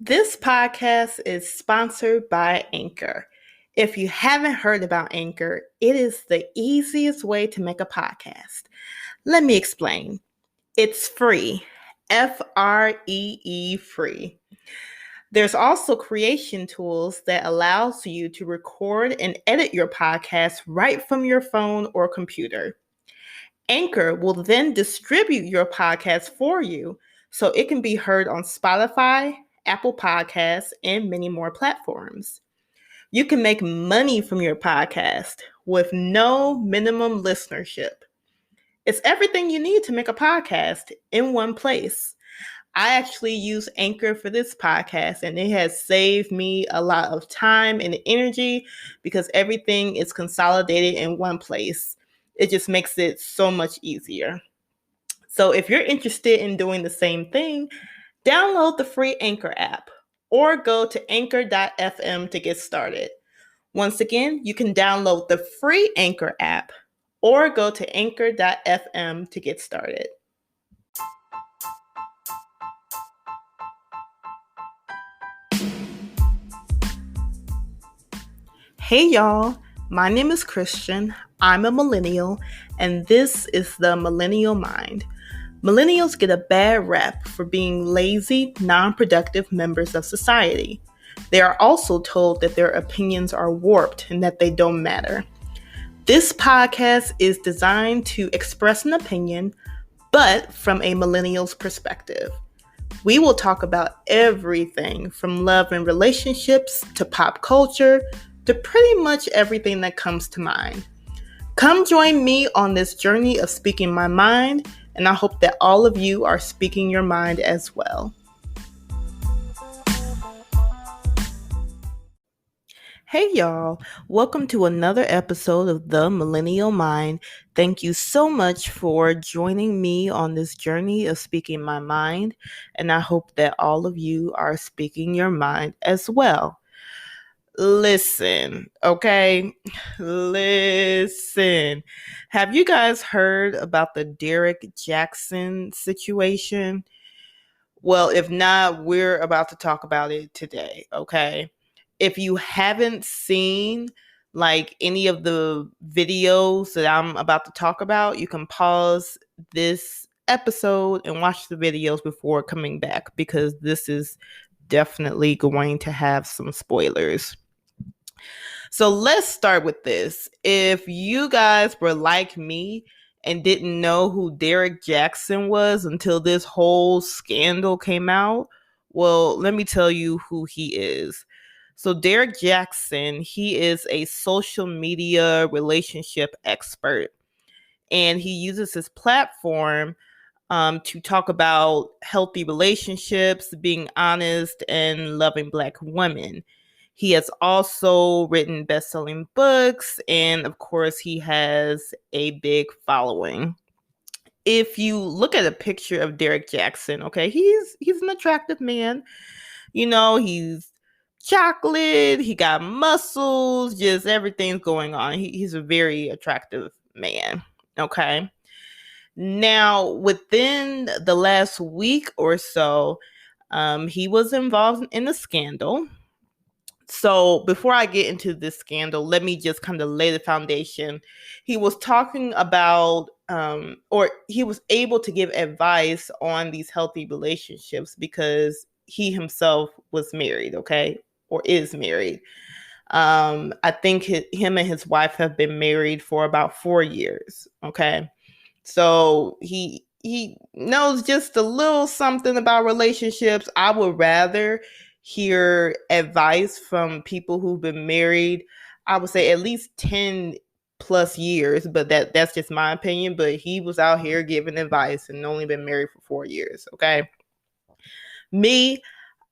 This podcast is sponsored by Anchor. If you haven't heard about Anchor, it is the easiest way to make a podcast. Let me explain. It's free. Free free. There's also creation tools that allows you to record and edit your podcast right from your phone or computer. Anchor will then distribute your podcast for you so it can be heard on Spotify, Apple Podcasts, and many more platforms. You can make money from your podcast with no minimum listenership. It's everything you need to make a podcast in one place. I actually use Anchor for this podcast, and it has saved me a lot of time and energy because everything is consolidated in one place. It just makes it so much easier. So if you're interested in doing the same thing, download the free Anchor app or go to anchor.fm to get started. Once again, you can download the free Anchor app or go to anchor.fm to get started. Hey y'all, my name is Christian. I'm a millennial, and this is the Millennial Mind. Millennials get a bad rap for being lazy, non-productive members of society. They are also told that their opinions are warped and that they don't matter. This podcast is designed to express an opinion, but from a millennial's perspective. We will talk about everything from love and relationships to pop culture to pretty much everything that comes to mind. Come join me on this journey of speaking my mind, and I hope that all of you are speaking your mind as well. Hey y'all, welcome to another episode of The Millennial Mind. Thank you so much for joining me on this journey of speaking my mind, and I hope that all of you are speaking your mind as well. Listen, okay? Listen. Have you guys heard about the Derrick Jaxn situation? Well, if not, we're about to talk about it today, okay? If you haven't seen like any of the videos that I'm about to talk about, you can pause this episode and watch the videos before coming back because this is definitely going to have some spoilers. So let's start with this. If you guys were like me and didn't know who Derrick Jaxn was until this whole scandal came out, well, let me tell you who he is. So Derrick Jaxn, he is a social media relationship expert, and he uses his platform to talk about healthy relationships, being honest, and loving Black women. He has also written best-selling books, and of course, he has a big following. If you look at a picture of Derrick Jaxn, okay, he's an attractive man. You know, he's chocolate, he got muscles, just everything's going on. He's a very attractive man, okay? Now, within the last week or so, he was involved in a scandal. So before I get into this scandal, let me just kind of lay the foundation. He was talking about, or he was able to give advice on these healthy relationships because he himself was married, okay, or is married. I think him and his wife have been married for about 4 years, okay. So he knows just a little something about relationships. I would rather hear advice from people who've been married, I would say at least 10 plus years, but that's just my opinion. But he was out here giving advice and only been married for 4 years. Okay. Me,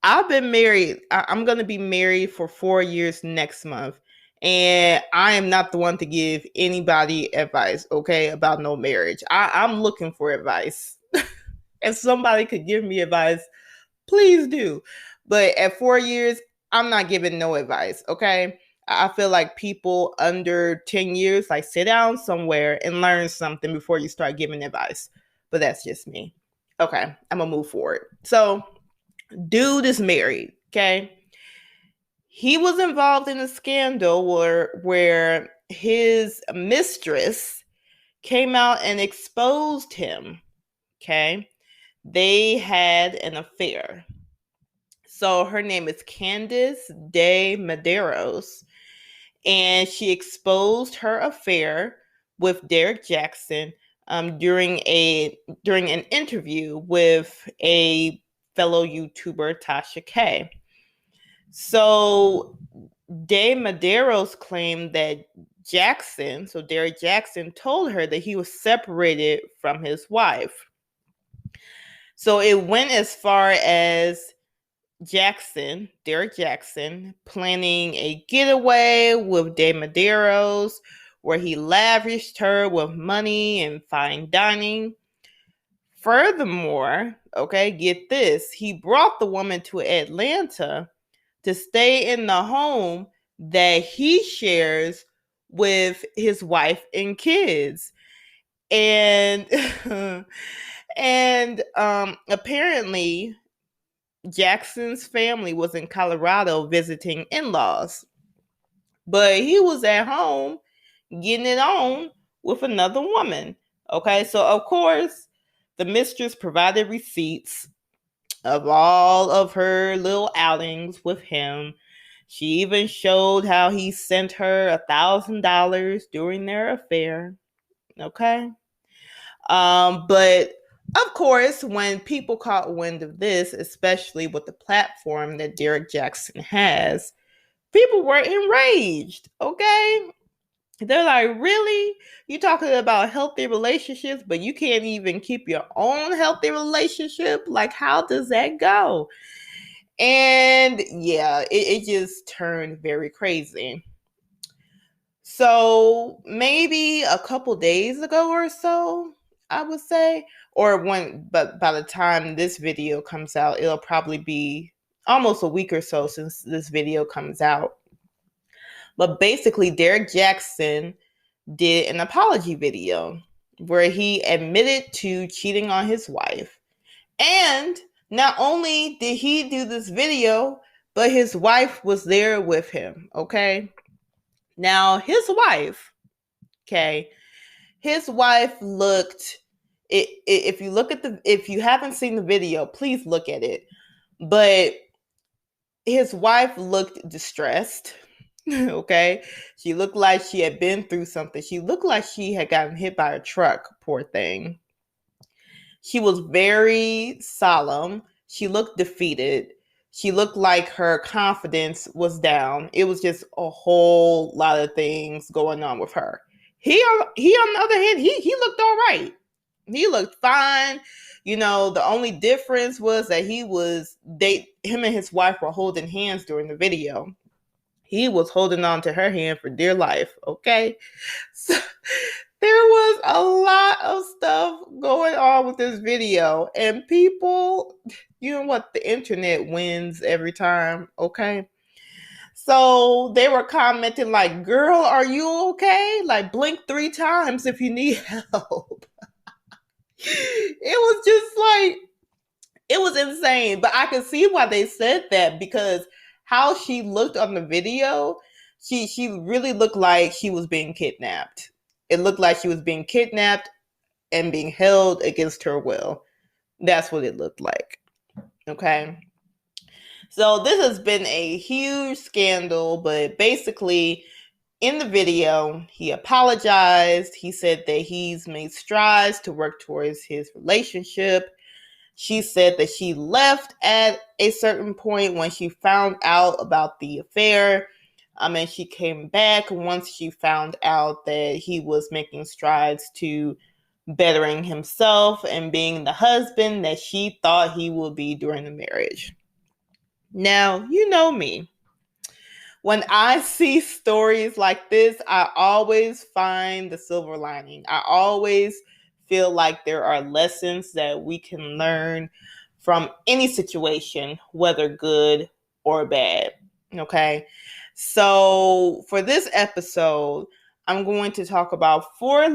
I've been married. I'm going to be married for 4 years next month. And I am not the one to give anybody advice, okay, about no marriage. I'm looking for advice. If somebody could give me advice, please do. But at 4 years, I'm not giving no advice, okay? I feel like people under 10 years, like sit down somewhere and learn something before you start giving advice. But that's just me. Okay, I'm gonna move forward. So, dude is married. Okay. He was involved in a scandal where his mistress came out and exposed him. Okay. They had an affair. So her name is Candace de Medeiros, and she exposed her affair with Derrick Jaxn during an interview with a fellow YouTuber, Tasha K. So De Medeiros claimed that Jaxn, so Derrick Jaxn, told her that he was separated from his wife. So it went as far as Derrick Jaxn, planning a getaway with De Medeiros, where he lavished her with money and fine dining. Furthermore, okay, get this, he brought the woman to Atlanta to stay in the home that he shares with his wife and kids. And apparently Jaxn's family was in Colorado visiting in-laws, but he was at home getting it on with another woman. Okay, so of course, the mistress provided receipts of all of her little outings with him. She even showed how he sent her $1,000 during their affair. Okay. But of course, when people caught wind of this, especially with the platform that Derrick Jaxn has, people were enraged. Okay. They're like, really? You talking about healthy relationships, but you can't even keep your own healthy relationship? Like, how does that go? And yeah, it just turned very crazy. So maybe a couple days ago or so, I would say, but by the time this video comes out, it'll probably be almost a week or so since this video comes out. But basically, Derrick Jaxn did an apology video where he admitted to cheating on his wife. And not only did he do this video, but his wife was there with him. Okay. Now, his wife, okay, his wife looked, if you look at if you haven't seen the video, please look at it. But his wife looked distressed. Okay. She looked like she had been through something. She looked like she had gotten hit by a truck, poor thing. She was very solemn. She looked defeated. She looked like her confidence was down. It was just a whole lot of things going on with her. He on the other hand, he looked all right. He looked fine. You know, the only difference was that him and his wife were holding hands during the video. He was holding on to her hand for dear life. Okay. So there was a lot of stuff going on with this video, and people, you know what, the internet wins every time. Okay. So they were commenting like, girl, are you okay? Like, blink 3 times if you need help. It was just like, it was insane. But I could see why they said that, because how she looked on the video, she really looked like she was being kidnapped. It looked like she was being kidnapped and being held against her will. That's what it looked like. Okay. So this has been a huge scandal, but basically in the video, he apologized. He said that he's made strides to work towards his relationship. She said that she left at a certain point when she found out about the affair. And she came back once she found out that he was making strides to bettering himself and being the husband that she thought he would be during the marriage. Now, you know me. When I see stories like this, I always find the silver lining. I always feel like there are lessons that we can learn from any situation, whether good or bad. Okay. So for this episode, I'm going to talk about four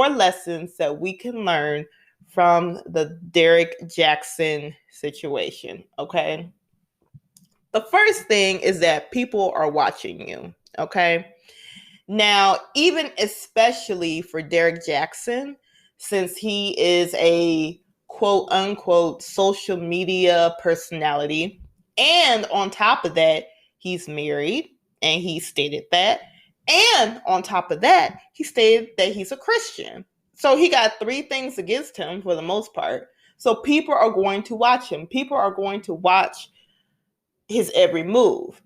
lessons that we can learn from the Derrick Jaxn situation. Okay. The first thing is that people are watching you, okay? Now, even especially for Derrick Jaxn, since he is a quote unquote social media personality, and on top of that, he's married and he stated that. And on top of that, he stated that he's a Christian. So he got three things against him for the most part. So people are going to watch him. People are going to watch his every move.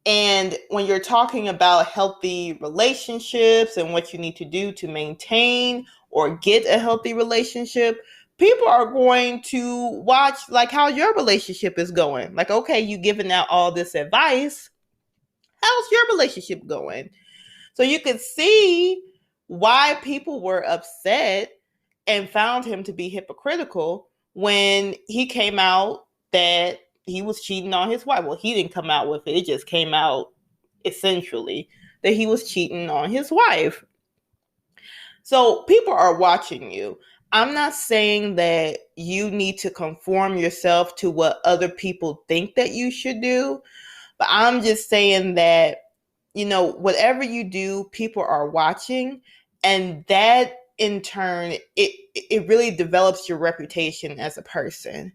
And when you're talking about healthy relationships and what you need to do to maintain or get a healthy relationship, people are going to watch like how your relationship is going. Like, okay, you giving out all this advice. How's your relationship going? So you could see why people were upset and found him to be hypocritical when he came out that he was cheating on his wife. Well, he didn't come out with it. It just came out essentially that he was cheating on his wife. So people are watching you. I'm not saying that you need to conform yourself to what other people think that you should do, but I'm just saying that, whatever you do, people are watching, and that in turn, it really develops your reputation as a person.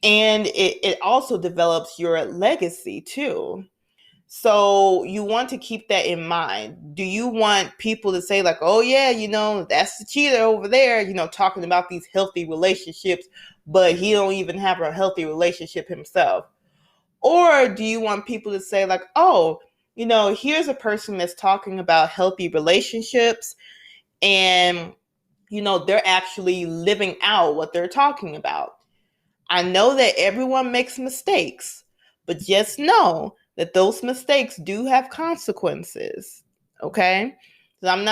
And it also develops your legacy too. So you want to keep that in mind. Do you want people to say like, oh yeah, that's the cheater over there, talking about these healthy relationships, but he don't even have a healthy relationship himself? Or do you want people to say like, oh, here's a person that's talking about healthy relationships and, they're actually living out what they're talking about. I know that everyone makes mistakes, but just know that those mistakes do have consequences. Okay? So I'm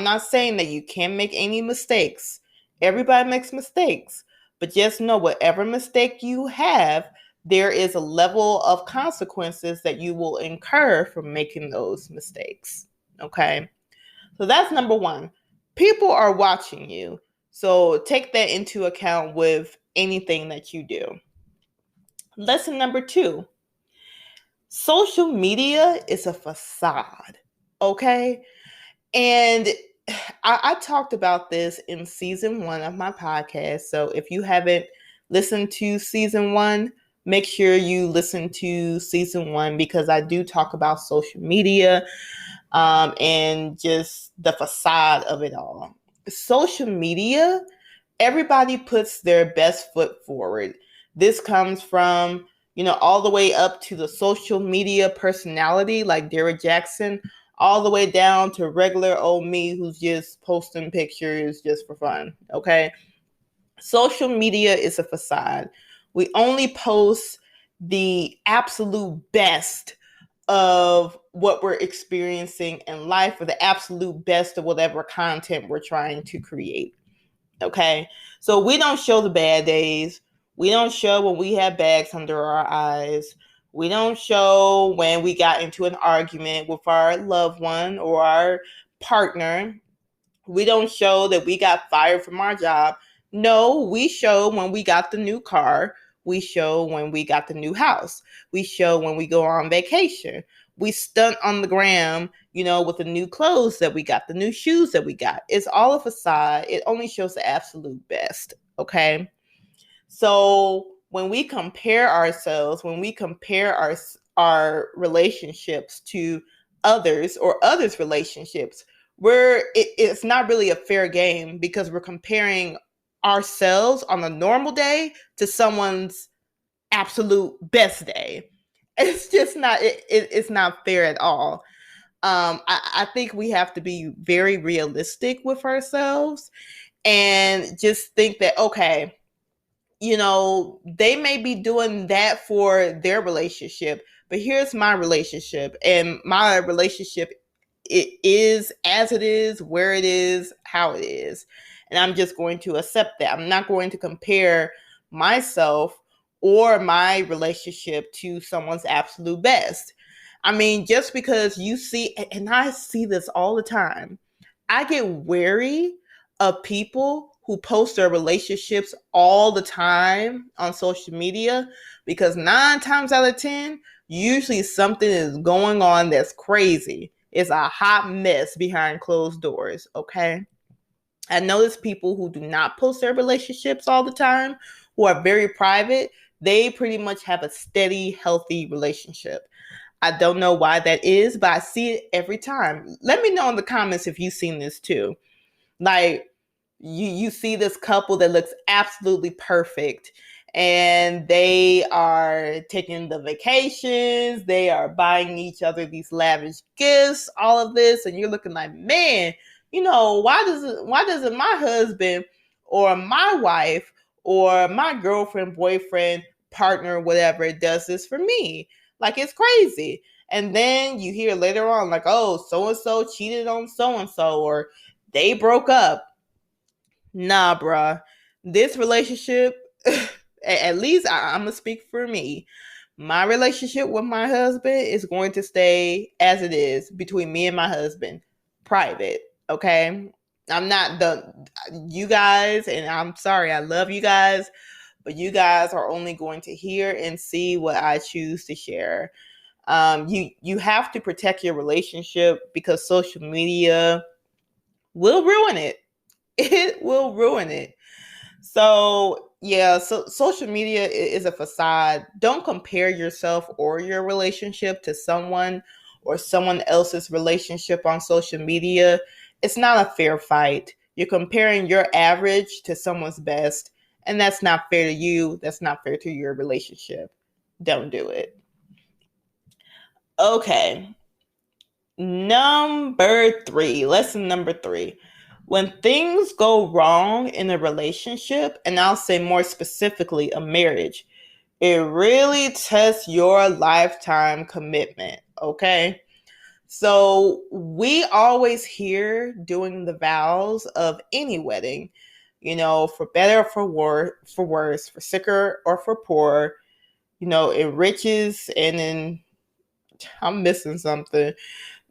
not saying that you can't make any mistakes. Everybody makes mistakes, but just know whatever mistake you have, there is a level of consequences that you will incur from making those mistakes. Okay? So that's number one. People are watching you. So take that into account with anything that you do. Lesson number two, social media is a facade. Okay? And I talked about this in season 1 of my podcast. So if you haven't listened to season 1, make sure you listen to season 1 because I do talk about social media and just the facade of it all. Social media, everybody puts their best foot forward. This comes from, all the way up to the social media personality like Derrick Jaxn, all the way down to regular old me who's just posting pictures just for fun. Okay. Social media is a facade. We only post the absolute best of what we're experiencing in life or the absolute best of whatever content we're trying to create. Okay. So we don't show the bad days. We don't show when we have bags under our eyes. We don't show when we got into an argument with our loved one or our partner. We don't show that we got fired from our job. No, we show when we got the new car. We show when we got the new house. We show when we go on vacation. We stunt on the gram, with the new clothes that we got, the new shoes that we got. It's all a facade. It only shows the absolute best. Okay. So when we compare ourselves, when we compare our relationships to others or others' relationships, it's not really a fair game because we're comparing ourselves on a normal day to someone's absolute best day. It's just not it's not fair at all. I think we have to be very realistic with ourselves and just think that, okay, they may be doing that for their relationship, but here's my relationship, and my relationship, it is as it is, where it is, how it is. And I'm just going to accept that. I'm not going to compare myself or my relationship to someone's absolute best. I mean, just because you see, and I see this all the time, I get wary of people who post their relationships all the time on social media, because 9 times out of 10, usually something is going on that's crazy. It's a hot mess behind closed doors, okay? I notice people who do not post their relationships all the time, who are very private, they pretty much have a steady, healthy relationship. I don't know why that is, but I see it every time. Let me know in the comments if you've seen this too. Like, you see this couple that looks absolutely perfect, and they are taking the vacations, they are buying each other these lavish gifts, all of this, and you're looking like, man, why doesn't my husband or my wife or my girlfriend, boyfriend, partner, whatever, does this for me? Like, it's crazy. And then you hear later on, like, oh, so and so cheated on so and so, or they broke up. Nah, bruh. This relationship, at least I'm gonna speak for me. My relationship with my husband is going to stay as it is between me and my husband, private. Okay, I'm not you guys, and I'm sorry, I love you guys, but you guys are only going to hear and see what I choose to share. You have to protect your relationship, because social media will ruin it. It will ruin it. So yeah, so social media is a facade. Don't compare yourself or your relationship to someone or someone else's relationship on social media. It's not a fair fight. You're comparing your average to someone's best, and that's not fair to you. That's not fair to your relationship. Don't do it. Okay. Lesson number 3. When things go wrong in a relationship, and I'll say more specifically a marriage, it really tests your lifetime commitment, okay? So we always hear during the vows of any wedding, for better or for worse, for sicker or for poor, it riches and then I'm missing something.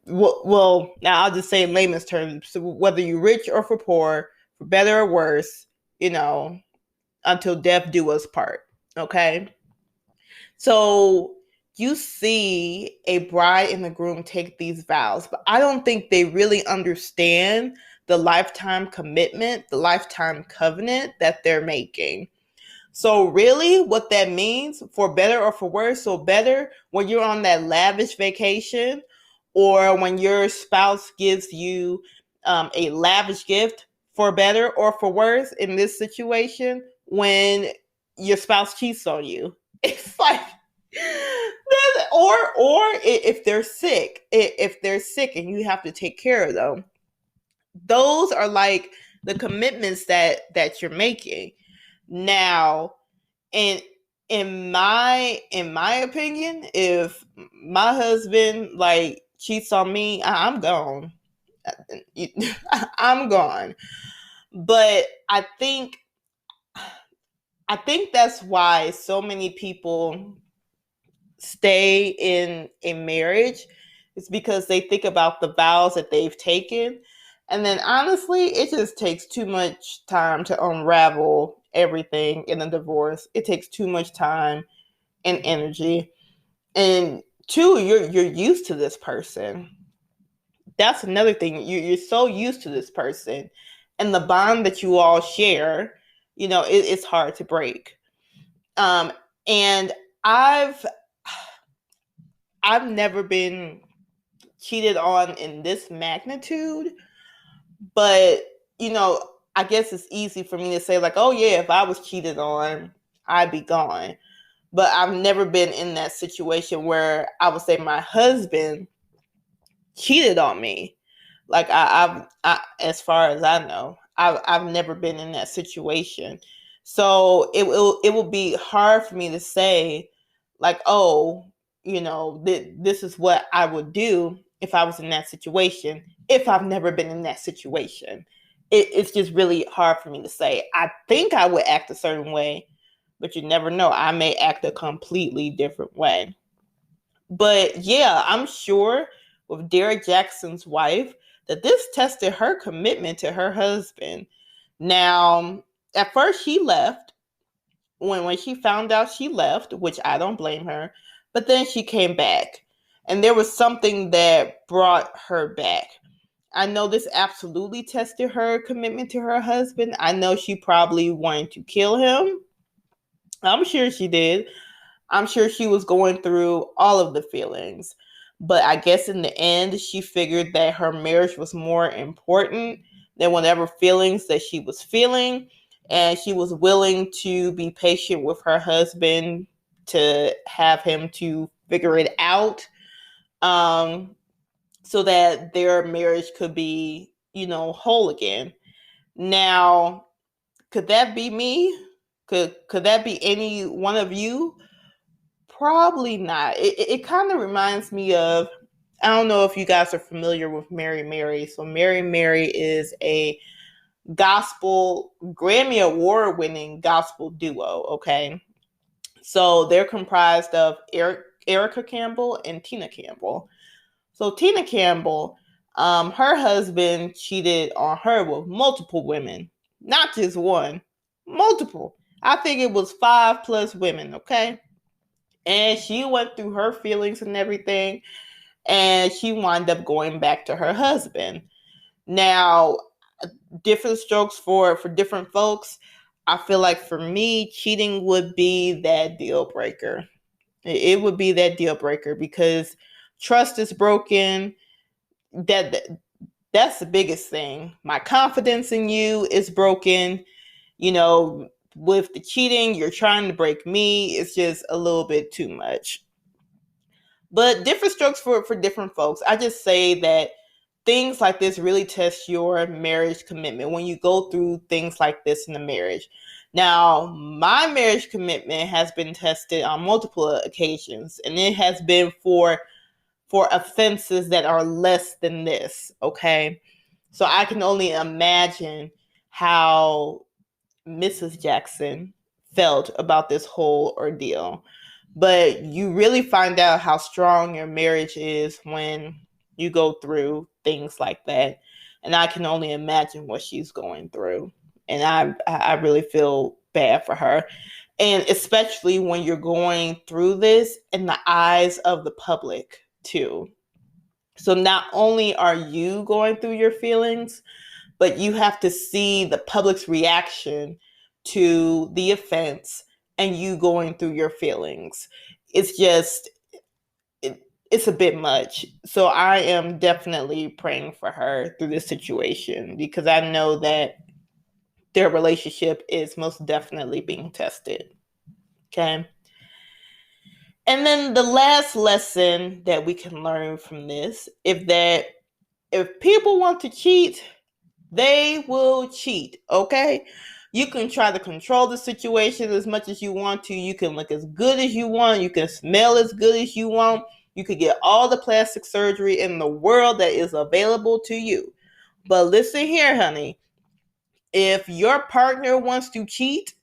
Well, now I'll just say in layman's terms, so whether you're rich or for poor, for better or worse, until death do us part. Okay. So you see a bride and the groom take these vows, but I don't think they really understand the lifetime commitment, the lifetime covenant that they're making. So really what that means, for better or for worse, so better when you're on that lavish vacation, or when your spouse gives you a lavish gift, for better or for worse in this situation, when your spouse cheats on you. It's like, or if they're sick and you have to take care of them. Those are like the commitments that you're making. Now, and in my opinion, if my husband like cheats on me, I'm gone. I'm gone. But I think that's why so many people stay in a marriage. It's because they think about the vows that they've taken. And then honestly, it just takes too much time to unravel everything in a divorce. It takes too much time and energy. And two, you're used to this person. That's another thing. You're so used to this person. And the bond that you all share, it's hard to break. And I've I've never been cheated on in this magnitude, but I guess it's easy for me to say like, oh yeah, if I was cheated on, I'd be gone. But I've never been in that situation where I would say my husband cheated on me. Like as far as I know, I've never been in that situation. So it will be hard for me to say like, oh, this is what I would do if I was in that situation. If I've never been in that situation, it's just really hard for me to say. I think I would act a certain way, but you never know. I may act a completely different way. But yeah, I'm sure with Derrick Jaxn's wife that this tested her commitment to her husband. Now, at first she left. When she found out, she left, which I don't blame her. But then she came back. And there was something that brought her back. I know this absolutely tested her commitment to her husband. I know she probably wanted to kill him. I'm sure she did. I'm sure she was going through all of the feelings. But I guess in the end, she figured that her marriage was more important than whatever feelings that she was feeling. And she was willing to be patient with her husband to have him to figure it out, so that their marriage could be, whole again. Now, could that be me? Could that be any one of you? Probably not. It kind of reminds me of, I don't know if you guys are familiar with Mary Mary. So Mary Mary is a gospel Grammy Award winning gospel duo. Okay. So they're comprised of Erica Campbell and Tina Campbell. So Tina Campbell, her husband cheated on her with multiple women, not just one, multiple. I think it was 5+ women. Okay. And she went through her feelings and everything, and she wound up going back to her husband. Now, different strokes for different folks. I feel like for me, cheating would be that deal breaker. It would be that deal breaker because trust is broken. That's the biggest thing. My confidence in you is broken. With the cheating, you're trying to break me. It's just a little bit too much. But different strokes for different folks. I just say that things like this really test your marriage commitment when you go through things like this in a marriage. Now, my marriage commitment has been tested on multiple occasions, and it has been for offenses that are less than this, okay? So I can only imagine how Mrs. Jaxn felt about this whole ordeal. But you really find out how strong your marriage is when you go through things like that. And I can only imagine what she's going through. And I really feel bad for her. And especially when you're going through this in the eyes of the public too. So not only are you going through your feelings, but you have to see the public's reaction to the offense and you going through your feelings. It's just, it's a bit much. So I am definitely praying for her through this situation because I know that their relationship is most definitely being tested. Okay. And then the last lesson that we can learn from this is that if people want to cheat, they will cheat, okay? You can try to control the situation as much as you want to. You can look as good as you want. You can smell as good as you want. You could get all the plastic surgery in the world that is available to you. But listen here, honey. If your partner wants to cheat,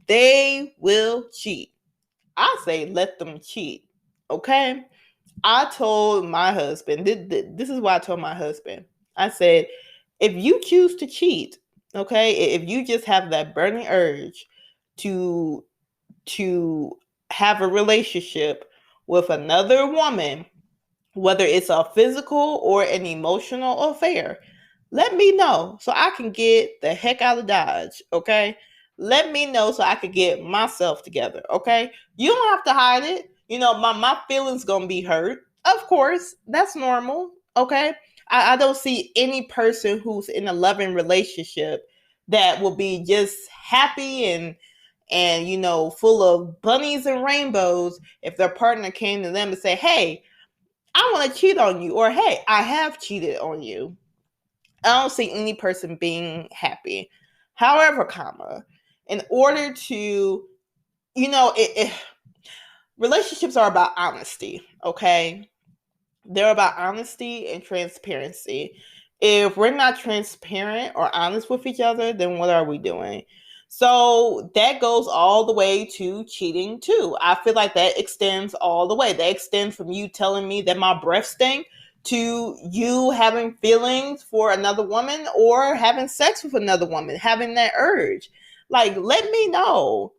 they will cheat. I say let them cheat, okay? I told my husband, this is what I told my husband. I said, if you choose to cheat, okay, if you just have that burning urge to have a relationship with another woman, whether it's a physical or an emotional affair, let me know so I can get the heck out of Dodge, okay? Let me know so I can get myself together, okay? You don't have to hide it. My feelings gonna be hurt. Of course, that's normal, okay? I don't see any person who's in a loving relationship that will be just happy and full of bunnies and rainbows if their partner came to them and say, hey, I want to cheat on you, or hey, I have cheated on you. I don't see any person being happy. However, in order to, relationships are about honesty, okay? They're about honesty and transparency. If we're not transparent or honest with each other, then what are we doing? So that goes all the way to cheating too. I feel like that extends all the way. That extends from you telling me that my breath stink to you having feelings for another woman or having sex with another woman, having that urge. Like, let me know.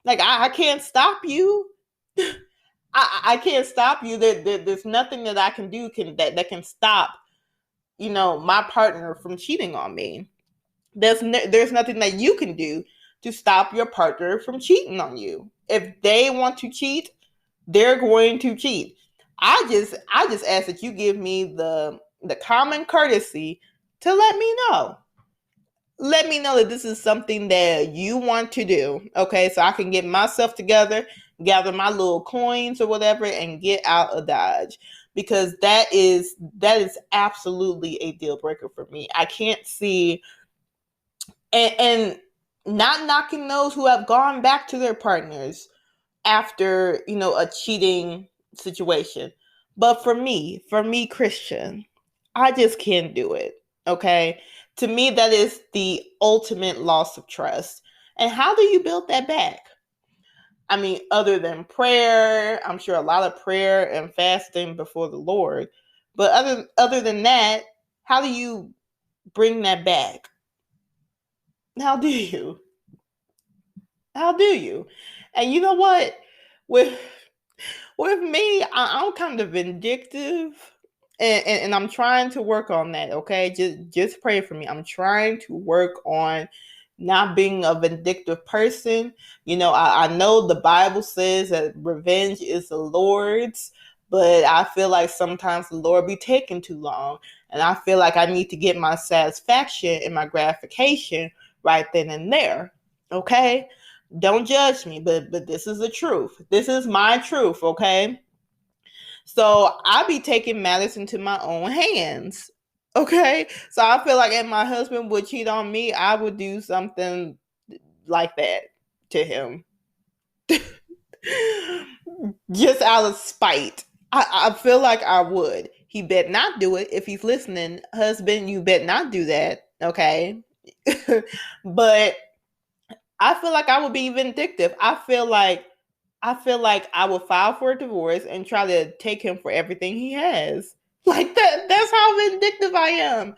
Like, I can't stop you. I can't stop you. There's nothing that I can do that can stop, my partner from cheating on me. There's nothing that you can do to stop your partner from cheating on you. If they want to cheat, they're going to cheat. I just ask that you give me the common courtesy to let me know. Let me know that this is something that you want to do. Okay, so I can get myself together, gather my little coins or whatever, and get out of Dodge. Because that is absolutely a deal breaker for me. I can't see and not knocking those who have gone back to their partners after, a cheating situation. But for me, Christian, I just can't do it. Okay. To me, that is the ultimate loss of trust. And how do you build that back? I mean, other than prayer, I'm sure a lot of prayer and fasting before the Lord. But other than that, how do you bring that back? How do you? How do you? And you know what? With me, I'm kind of vindictive, and I'm trying to work on that. Okay, just pray for me. I'm trying to work on not being a vindictive person. I know the Bible says that revenge is the Lord's, but I feel like sometimes the Lord be taking too long, and I feel like I need to get my satisfaction and my gratification right then and there. Okay. Don't judge me, but this is the truth. This is my truth, okay? So I be taking matters into my own hands. Okay? So I feel like if my husband would cheat on me, I would do something like that to him. Just out of spite. I feel like I would. He bet not do it. If he's listening, husband, you bet not do that. Okay? But I feel like I would be vindictive. I feel like I would file for a divorce and try to take him for everything he has. Like that's how vindictive I am.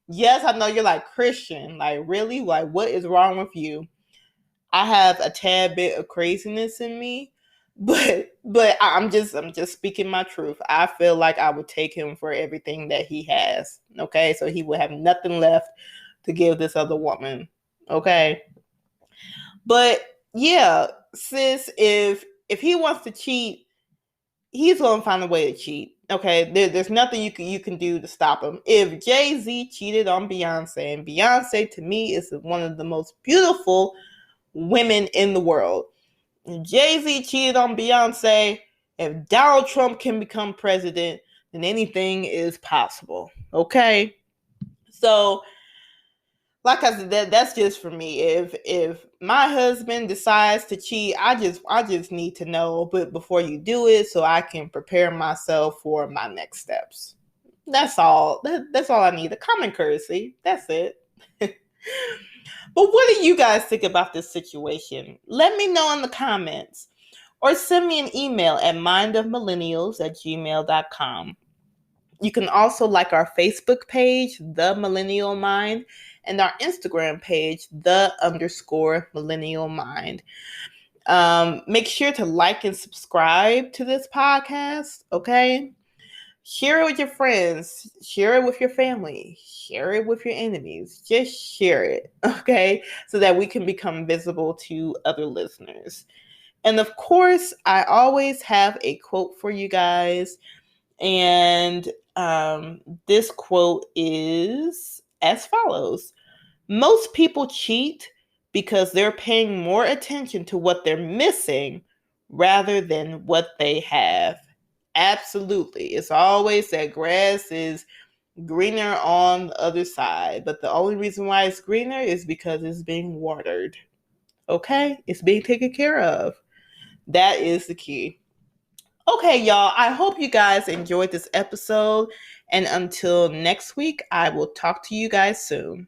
Yes, I know you're like, Christian. Like, really? Like, what is wrong with you? I have a tad bit of craziness in me, but I'm just speaking my truth. I feel like I would take him for everything that he has. Okay, so he would have nothing left to give this other woman. Okay. But yeah, sis, if he wants to cheat, he's gonna find a way to cheat. Okay, there's nothing you can do to stop him. If Jay-Z cheated on Beyonce, and Beyonce to me is one of the most beautiful women in the world. Jay-Z cheated on Beyonce. If Donald Trump can become president, then anything is possible. Okay, so like I said, that's just for me. If my husband decides to cheat, I just need to know, but before you do it, so I can prepare myself for my next steps. That's all. That's all I need. A common courtesy. That's it. But what do you guys think about this situation? Let me know in the comments, or send me an email at mindofmillennials@gmail.com. You can also like our Facebook page, The Millennial Mind, and our Instagram page, _Millennial Mind. Make sure to like and subscribe to this podcast, okay? Share it with your friends. Share it with your family. Share it with your enemies. Just share it, okay? So that we can become visible to other listeners. And of course, I always have a quote for you guys. And this quote is as follows: most people cheat because they're paying more attention to what they're missing rather than what they have. Absolutely. It's always that grass is greener on the other side, but the only reason why it's greener is because it's being watered. Okay? It's being taken care of. That is the key. Okay, y'all, I hope you guys enjoyed this episode. And until next week, I will talk to you guys soon.